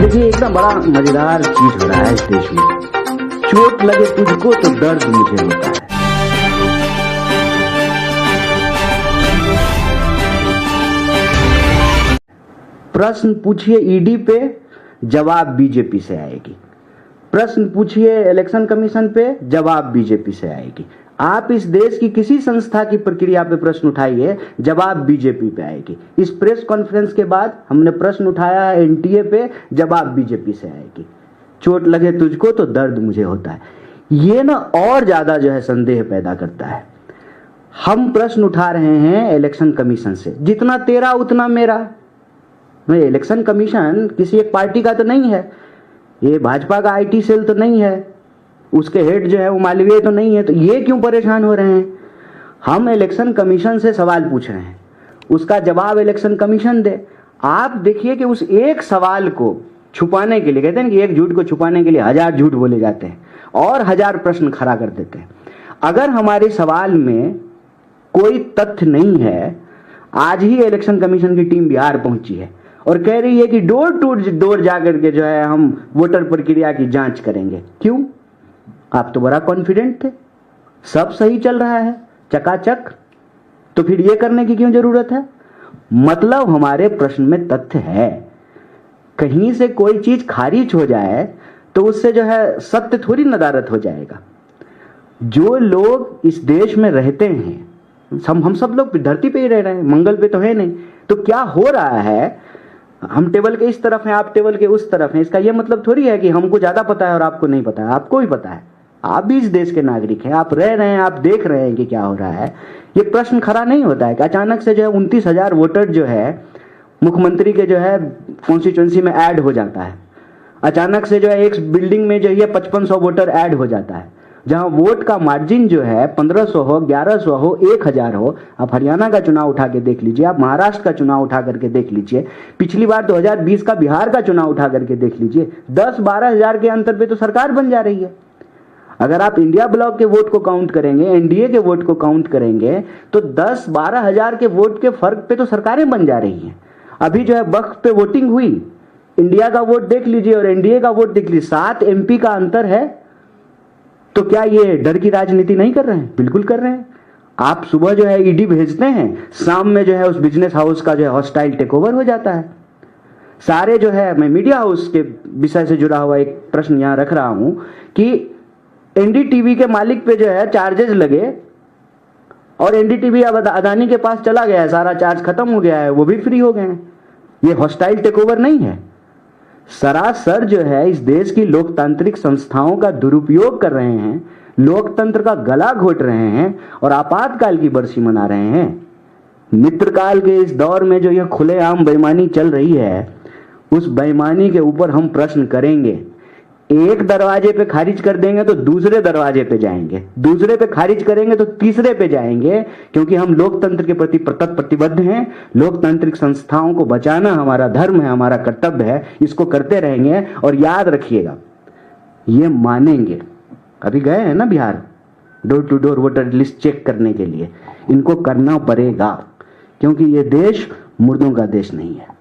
देखिए एक ना बड़ा मजेदार चीज हो रहा है इस देश में। चोट लगे तुझको तो दर्द मुझे होता है। प्रश्न पूछिए ईडी पे, जवाब बीजेपी से आएगी। प्रश्न पूछिए इलेक्शन कमीशन पे, जवाब बीजेपी से आएगी। आप इस देश की किसी संस्था की प्रक्रिया पे प्रश्न उठाइए, जवाब बीजेपी पे आएगी। इस प्रेस कॉन्फ्रेंस के बाद हमने प्रश्न उठाया है एनटीए पे, जवाब बीजेपी से आएगी। चोट लगे तुझको तो दर्द मुझे होता है। ये ना और ज्यादा जो है संदेह पैदा करता है। हम प्रश्न उठा रहे हैं इलेक्शन कमीशन से, जितना तेरा उतना मेरा। इलेक्शन कमीशन किसी एक पार्टी का तो नहीं है, ये भाजपा का आईटी सेल तो नहीं है, उसके हेड जो है वो मालवीय तो नहीं है, तो ये क्यों परेशान हो रहे हैं? हम इलेक्शन कमीशन से सवाल पूछ रहे हैं, उसका जवाब इलेक्शन कमीशन दे। आप देखिए कि उस एक सवाल को छुपाने के लिए, कहते हैं कि एक झूठ को छुपाने के लिए 1000 झूठ बोले जाते हैं और 1000 प्रश्न खड़ा कर देते हैं। अगर हमारे सवाल में कोई तथ्य नहीं है, आज ही इलेक्शन कमीशन की टीम बिहार पहुंची है और कह रही है कि डोर टू डोर जाकर के जो है हम वोटर प्रक्रिया की जांच करेंगे। क्यों? आप तो बड़ा कॉन्फिडेंट थे, सब सही चल रहा है चकाचक, तो फिर ये करने की क्यों जरूरत है? मतलब हमारे प्रश्न में तथ्य है। कहीं से कोई चीज खारिज हो जाए तो उससे जो है सत्य थोड़ी नदारत हो जाएगा। जो लोग इस देश में रहते हैं, हम सब लोग धरती पे ही रह रहे हैं, मंगल पे तो है नहीं। तो क्या हो रहा है, हम टेबल के इस तरफ हैं, आप टेबल के उस तरफ हैं, इसका यह मतलब थोड़ी है कि हमको ज्यादा पता है और आपको नहीं पता है। आपको भी पता है, आप भी इस देश के नागरिक हैं, आप रह रहे हैं, आप देख रहे हैं कि क्या हो रहा है। ये प्रश्न खड़ा नहीं होता है कि अचानक से जो है 29,000 वोटर जो है मुख्यमंत्री के जो है कॉन्स्टिट्यूंसी में ऐड हो जाता है। अचानक से जो है एक बिल्डिंग में जो है 5500 वोटर ऐड हो जाता है, जहां वोट का मार्जिन जो है 1500 हो, 1100 हो, 1000 हो। आप हरियाणा का चुनाव उठा के देख लीजिए, आप महाराष्ट्र का चुनाव उठा करके देख लीजिए, पिछली बार 2020 का बिहार का चुनाव उठा करके देख लीजिए, 10-12 हजार के अंतर पे तो सरकार बन जा रही है। अगर आप इंडिया ब्लॉक के वोट को काउंट करेंगे, एनडीए के वोट को काउंट करेंगे, तो 10-12 हजार के वोट के फर्क पे तो सरकारें बन जा रही हैं। अभी जो है वक्त पे वोटिंग हुई, इंडिया का वोट देख लीजिए और एनडीए का वोट देख लीजिए, 7 एमपी का अंतर है। तो क्या ये डर की राजनीति नहीं कर रहे हैं? बिल्कुल कर रहे हैं। आप सुबह जो है ईडी भेजते हैं, शाम में जो है उस बिजनेस हाउस का जो है हॉस्टाइल टेक ओवर हो जाता है। सारे जो है, मैं मीडिया हाउस के विषय से जुड़ा हुआ एक प्रश्न यहां रख रहा हूं कि एनडीटीवी के मालिक पे जो है चार्जेस लगे और एनडीटीवी अब अदानी के पास चला गया है, सारा चार्ज खत्म हो गया है, वो भी फ्री हो गए हैं। ये हॉस्टाइल टेक ओवर नहीं है, सरासर जो है इस देश की लोकतांत्रिक संस्थाओं का दुरुपयोग कर रहे हैं, लोकतंत्र का गला घोट रहे हैं और आपातकाल की बरसी मना रहे हैं। मित्रकाल के इस दौर में जो यह खुलेआम बेईमानी चल रही है, उस बेईमानी के ऊपर हम प्रश्न करेंगे। एक दरवाजे पे खारिज कर देंगे तो दूसरे दरवाजे पे जाएंगे, दूसरे पे खारिज करेंगे तो तीसरे पे जाएंगे, क्योंकि हम लोकतंत्र के प्रति प्रतिबद्ध हैं। लोकतांत्रिक संस्थाओं को बचाना हमारा धर्म है, हमारा कर्तव्य है, इसको करते रहेंगे। और याद रखिएगा, ये मानेंगे, अभी गए हैं ना Bihar door to door voter list check करने के लिए, इनको करना पड़ेगा, क्योंकि ये देश मुर्दों का देश नहीं है।